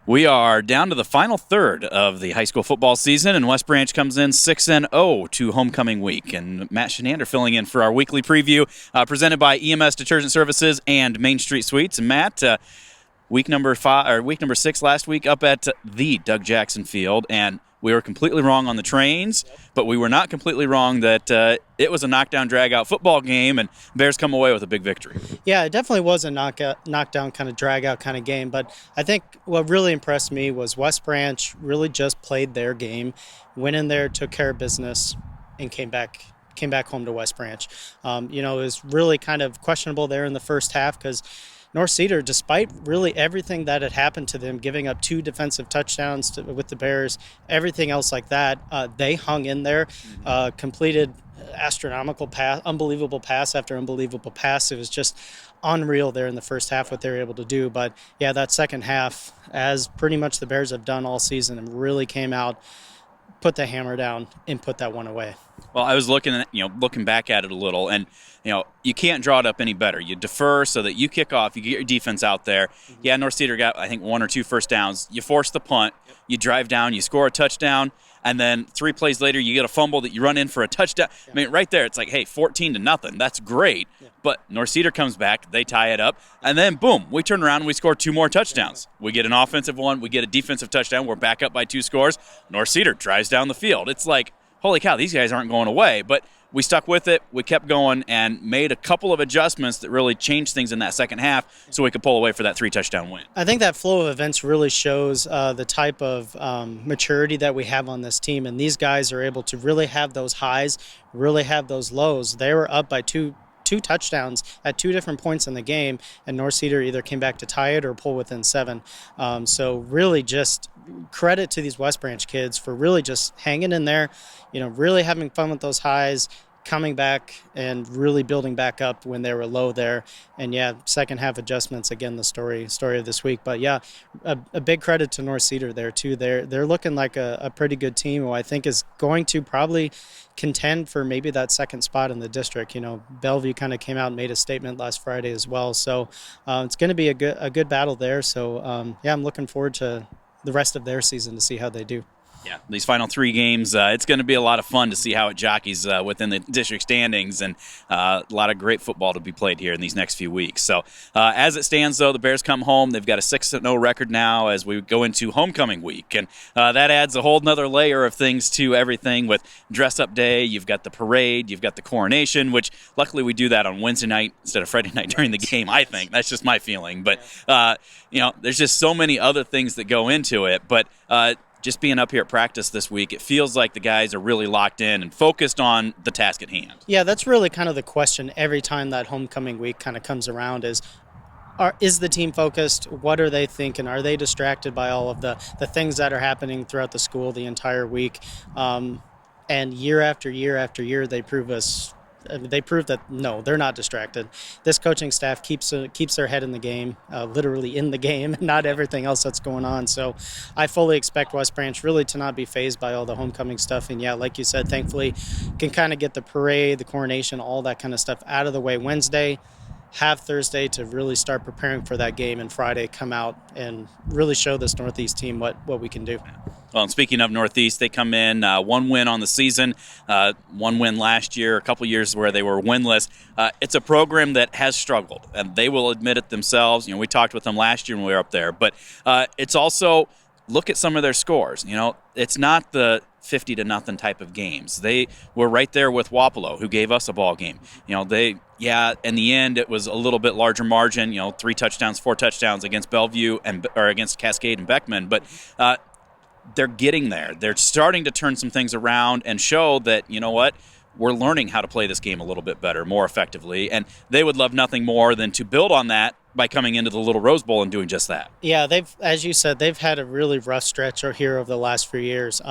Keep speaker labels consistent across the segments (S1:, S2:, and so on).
S1: We are down to the final third of the high school football season, and West Branch comes in 6-0 to homecoming week. And Matt Chinander filling in for our weekly preview, presented by EMS Detergent Services and Main Street Suites. And Matt, week number 6 last week up at the Doug Jackson Field, and we were completely wrong on the trains, but we were not completely wrong that it was a knockdown, drag-out football game, and Bears come away with a big victory.
S2: Yeah, it definitely was a knockdown kind of drag-out kind of game, but I think what really impressed me was West Branch really just played their game, went in there, took care of business, and came back home to West Branch. It was really kind of questionable there in the first half because North Cedar, despite really everything that had happened to them, giving up 2 defensive touchdowns with the Bears, everything else like that, they hung in there, completed astronomical pass, unbelievable pass after unbelievable pass. It was just unreal there in the first half what they were able to do. But yeah, that second half, as pretty much the Bears have done all season, and really came out, put the hammer down, and put that one away.
S1: Well, I was looking back at it a little, and you can't draw it up any better. You defer so that you kick off, you get your defense out there. Yeah, North Cedar got, I think, 1 or 2 first downs. You force the punt, you drive down, you score a touchdown, and then 3 plays later you get a fumble that you run in for a touchdown. I mean, right there, it's like, hey, 14-0. That's great. But North Cedar comes back, they tie it up, and then boom, we turn around and we score 2 more touchdowns. We get an offensive one, we get a defensive touchdown, we're back up by 2 scores. North Cedar drives down the field. It's like, holy cow, these guys aren't going away. But we stuck with it, we kept going, and made a couple of adjustments that really changed things in that second half so we could pull away for that 3-touchdown win.
S2: I think that flow of events really shows the type of maturity that we have on this team, and these guys are able to really have those highs, really have those lows. They were up by two touchdowns at 2 different points in the game, and North Cedar either came back to tie it or pull within 7. So really just credit to these West Branch kids for really just hanging in there, really having fun with those highs, coming back and really building back up when they were low there. And yeah, second half adjustments, again, the story of this week. But yeah, a big credit to North Cedar there too. They're looking like a pretty good team who I think is going to probably contend for maybe that second spot in the district. Bellevue kind of came out and made a statement last Friday as well. So it's going to be a good battle there. So yeah, I'm looking forward to the rest of their season to see how they do.
S1: Yeah, these final 3 games, it's going to be a lot of fun to see how it jockeys within the district standings, and a lot of great football to be played here in these next few weeks. So as it stands, though, the Bears come home. They've got a 6-0 record now as we go into homecoming week, and that adds a whole nother layer of things to everything with dress-up day. You've got the parade. You've got the coronation, which luckily we do that on Wednesday night instead of Friday night during the game, I think. That's just my feeling. But, there's just so many other things that go into it. But just being up here at practice this week, it feels like the guys are really locked in and focused on the task at hand.
S2: Yeah, that's really kind of the question every time that homecoming week kind of comes around is the team focused? What are they thinking? Are they distracted by all of the things that are happening throughout the school the entire week? And year after year after year, they prove that no, they're not distracted. This coaching staff keeps their head in the game, literally in the game, not everything else that's going on. So I fully expect West Branch really to not be fazed by all the homecoming stuff. And yeah, like you said, thankfully can kind of get the parade, the coronation, all that kind of stuff out of the way Wednesday, have Thursday to really start preparing for that game, and Friday come out and really show this Northeast team what we can do.
S1: Well, and speaking of Northeast, they come in 1 win on the season, 1 win last year, a couple years where they were winless. It's a program that has struggled, and they will admit it themselves. We talked with them last year when we were up there, but it's also, look at some of their scores. It's not the 50-0 type of games. They were right there with Wapello, who gave us a ball game. In the end, it was a little bit larger margin. 3 touchdowns, 4 touchdowns against Bellevue or against Cascade and Beckman, but they're getting there. They're starting to turn some things around and show that, we're learning how to play this game a little bit better, more effectively, and they would love nothing more than to build on that by coming into the Little Rose Bowl and doing just that.
S2: Yeah, as you said, they've had a really rough stretch here over the last few years.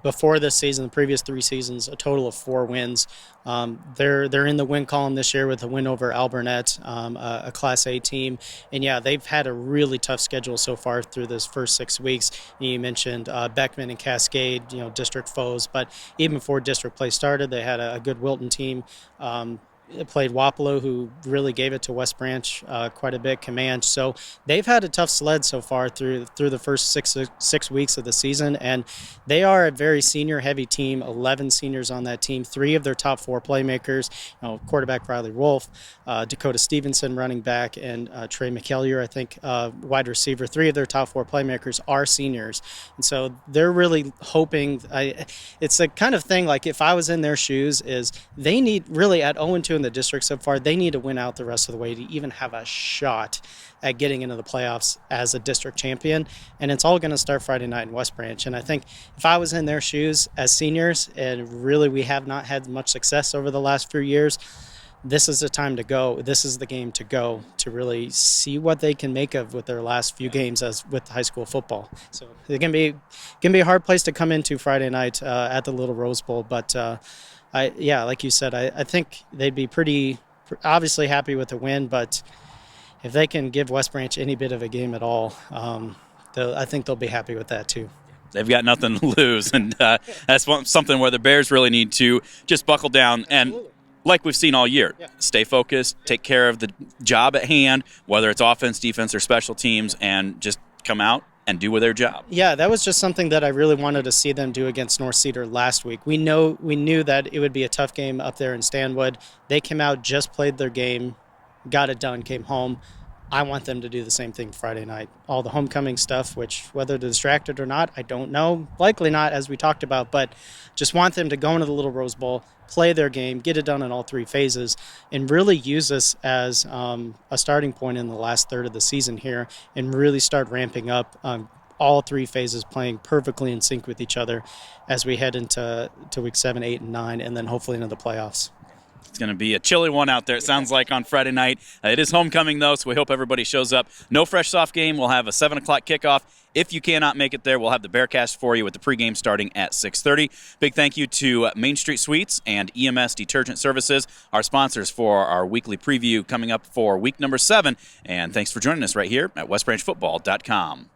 S2: Before this season, the previous 3 seasons, a total of 4 wins. They're in the win column this year with a win over Alburnett, a Class A team. And yeah, they've had a really tough schedule so far through this first 6 weeks. You mentioned Beckman and Cascade, district foes. But even before district play started, they had a good Wilton team. played Wapello, who really gave it to West Branch quite a bit, Command. So they've had a tough sled so far through the first six weeks of the season, and they are a very senior-heavy team. 11 seniors on that team. 3 of their top 4 playmakers, quarterback Riley Wolf, Dakota Stevenson, running back, and Trey McKellier, I think, wide receiver. 3 of their top 4 playmakers are seniors, and so they're really hoping. It's the kind of thing, like, if I was in their shoes, is they need, really, at 0-2 in the district so far, they need to win out the rest of the way to even have a shot at getting into the playoffs as a district champion. And it's all going to start Friday night in West Branch. And I think if I was in their shoes as seniors, and really we have not had much success over the last few years, this is the time to go. This is the game to go, to really see what they can make of with their last few games as with high school football. So it can be a hard place to come into Friday night at the Little Rose Bowl. But like you said, I think they'd be pretty obviously happy with the win. But if they can give West Branch any bit of a game at all, I think they'll be happy with that too.
S1: They've got nothing to lose, and that's something where the Bears really need to just buckle down and, like we've seen all year, stay focused, take care of the job at hand, whether it's offense, defense, or special teams, and just come out and do their job.
S2: Yeah, that was just something that I really wanted to see them do against North Cedar last week. We knew that it would be a tough game up there in Stanwood. They came out, just played their game, got it done, came home. I want them to do the same thing Friday night. All the homecoming stuff, which whether they're distracted or not, I don't know. Likely not, as we talked about, but just want them to go into the Little Rose Bowl, play their game, get it done in all 3 phases, and really use this as a starting point in the last third of the season here, and really start ramping up all 3 phases, playing perfectly in sync with each other as we head into week 7, 8, and 9, and then hopefully into the playoffs.
S1: It's going to be a chilly one out there, it sounds like, on Friday night. It is homecoming, though, so we hope everybody shows up. No fresh soft game. We'll have a 7 o'clock kickoff. If you cannot make it there, we'll have the Bearcast for you with the pregame starting at 6:30. Big thank you to Main Street Suites and EMS Detergent Services, our sponsors for our weekly preview coming up for week number 7. And thanks for joining us right here at westbranchfootball.com.